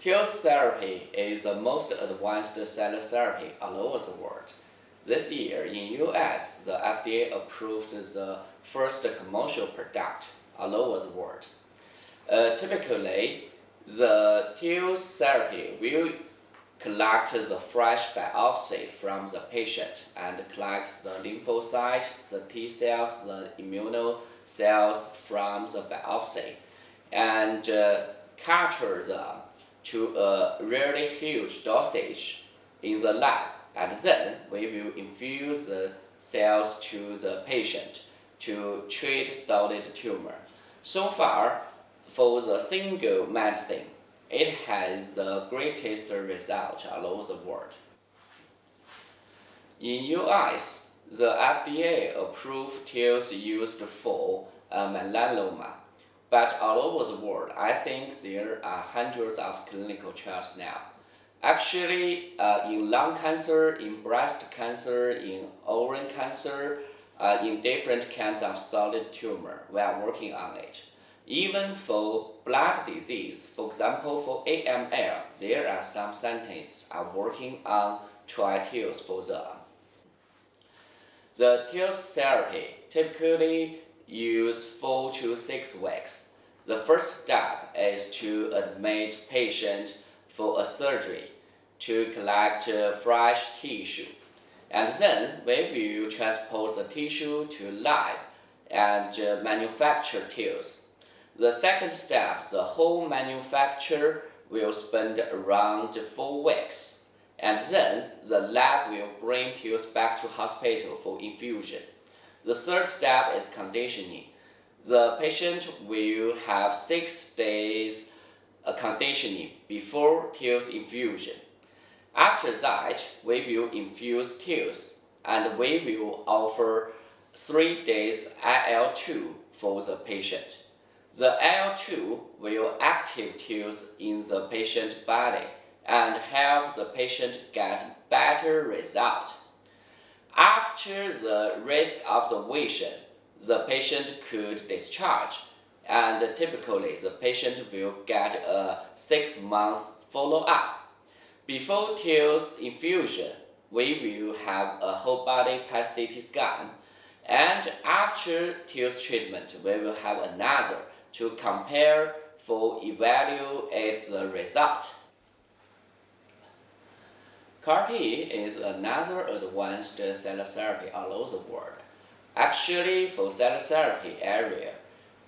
TIL therapy is the most advanced cell therapy all over the world. This year in US, the FDA approved the first commercial product all over the world. Typically, the TIL therapy will collect the fresh biopsy from the patient and collects the lymphocyte, the T cells, the immune cells from the biopsy, and capture them to a really huge dosage in the lab, and then we will infuse the cells to the patient to treat solid tumor. So far, for the single medicine, it has the greatest result all over the world. In US, the FDA approved TILs used for melanoma, but all over the world, I think there are hundreds of clinical trials now. Actually, in lung cancer, in breast cancer, in ovarian cancer, in different kinds of solid tumor, we are working on it. Even for blood disease, for example, for AML, there are some scientists are working on try TILs for them. The TIL therapy typically use 4 to 6 weeks. The first step is to admit patient for a surgery to collect fresh tissue. And then we will transport the tissue to lab and manufacture TILs. The second step, the whole manufacturer will spend around 4 weeks. And then the lab will bring TILs back to hospital for infusion. The third step is conditioning. The patient will have 6 days conditioning before TILs infusion. After that, we will infuse TILs and we will offer 3 days IL-2 for the patient. The IL-2 will activate TILs in the patient's body and help the patient get better result. After the risk observation, the patient could discharge, and typically the patient will get a 6 months follow-up. Before TILs infusion, we will have a whole body PET CT scan, and after TILs treatment, we will have another to compare for evaluate the result. CAR-T is another advanced cell therapy all over the world. Actually, for cell therapy area,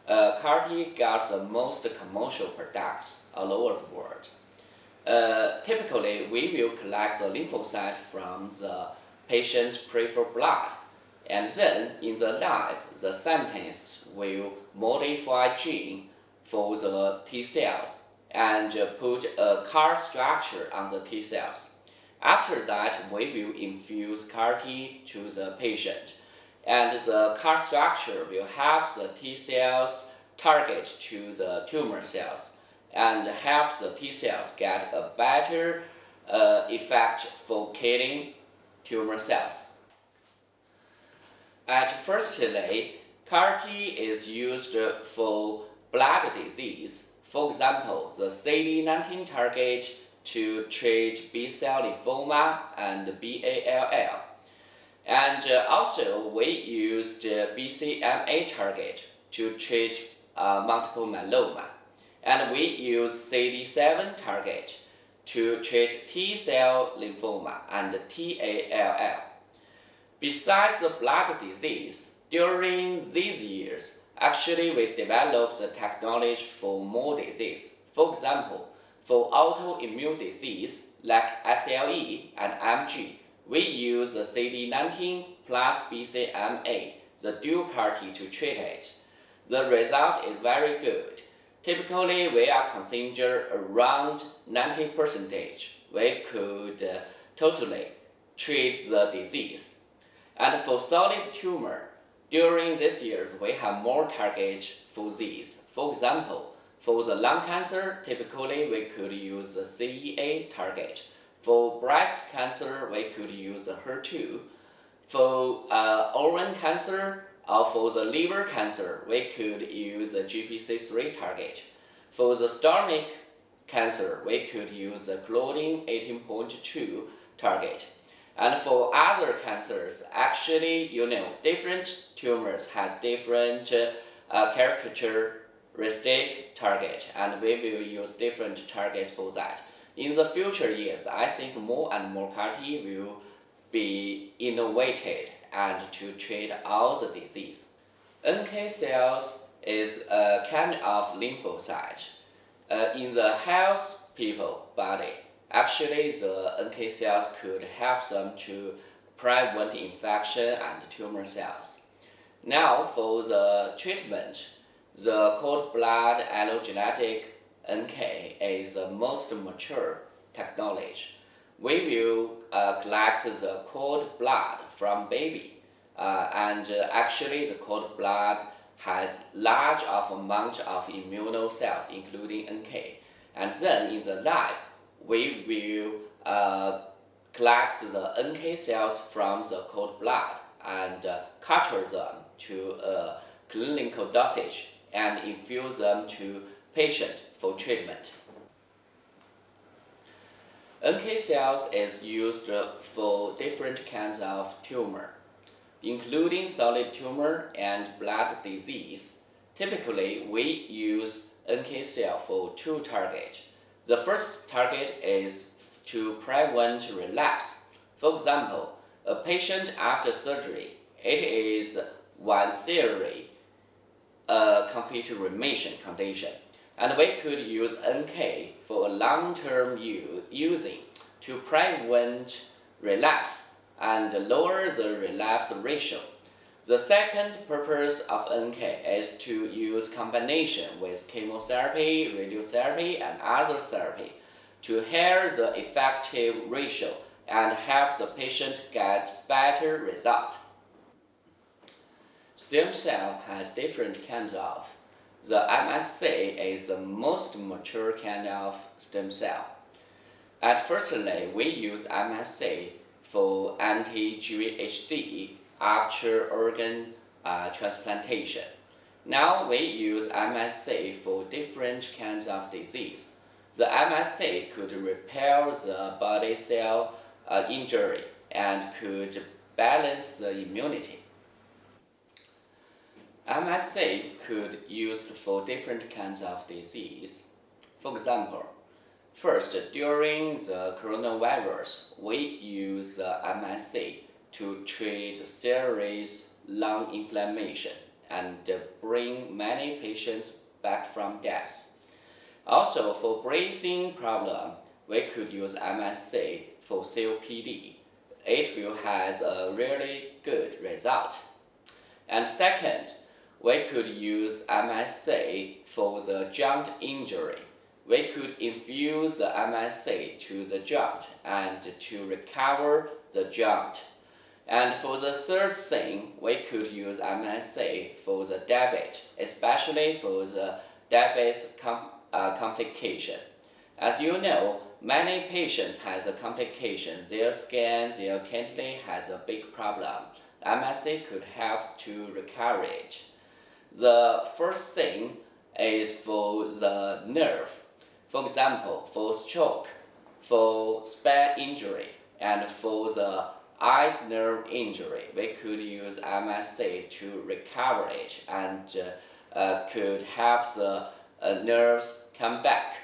CAR-T got the most commercial products all over the world. Typically, we will collect the lymphocyte from the patient's peripheral blood, and then in the lab, the scientists will modify gene for the T cells and put a CAR structure on the T cells. After that, we will infuse CAR-T to the patient, and the CAR structure will help the T cells target to the tumor cells and help the T cells get a better effect for killing tumor cells. Firstly, CAR-T is used for blood disease. For example, the CD19 target to treat B-cell lymphoma and BALL. And also, we used BCMA target to treat multiple myeloma. And we use CD7 target to treat T-cell lymphoma and TALL. Besides the blood disease, during these years, actually we developed the technology for more disease. For example, for autoimmune disease like SLE and MG, we use the CD19 plus BCMA, the dual CAR-T, to treat it. The result is very good. Typically, we are considered around 90%. We could totally treat the disease. And for solid tumor, during these years, we have more targets for these. For example, for the lung cancer, typically we could use the CEA target. For breast cancer, we could use the HER2. For ovarian cancer or for the liver cancer, we could use the GPC3 target. For the stomach cancer, we could use the Claudin 18.2 target. And for other cancers, actually, different tumors has different characteristic target, and we will use different targets for that. In the future years, I think more and more CAR-T will be innovated and to treat all the disease. NK cells is a kind of lymphocyte in the health people body. Actually, the NK cells could help them to prevent infection and tumor cells. Now, for the treatment, the cord blood allogeneic NK is the most mature technology. We will collect the cord blood from baby, and actually the cord blood has large amount of immune cells, including NK. And then in the lab, we will collect the NK cells from the cord blood and culture them to a clinical dosage and infuse them to patient for treatment. NK cells is used for different kinds of tumor, including solid tumor and blood disease. Typically, we use NK cell for two targets. The first target is to prevent relapse. For example, a patient after surgery, it is one theory, a complete remission condition. And we could use NK for a long-term using to prevent relapse and lower the relapse ratio. The second purpose of NK is to use combination with chemotherapy, radiotherapy, and other therapy to help the effective ratio and help the patient get better result. Stem cell has different kinds of. The MSC is the most mature kind of stem cell. At firstly, we use MSC for anti-GvHD after organ transplantation. Now we use MSC for different kinds of disease. The MSC could repair the body cell injury and could balance the immunity. MSC could used for different kinds of disease. For example, first, during the coronavirus, we use the MSC to treat serious lung inflammation and bring many patients back from death. Also, for breathing problem, we could use MSC for COPD. It will have a really good result. And second, we could use MSC for the joint injury. We could infuse the MSC to the joint and to recover the joint. And for the third thing, we could use MSC for the diabetes, especially for the diabetes complication. As you know, many patients has a complication. Their skin, their kidney has a big problem. MSC could help to recover it. The first thing is for the nerve. For example, for stroke, for spine injury, and for the eyes nerve injury, we could use MSC to recover it and could help the nerves come back.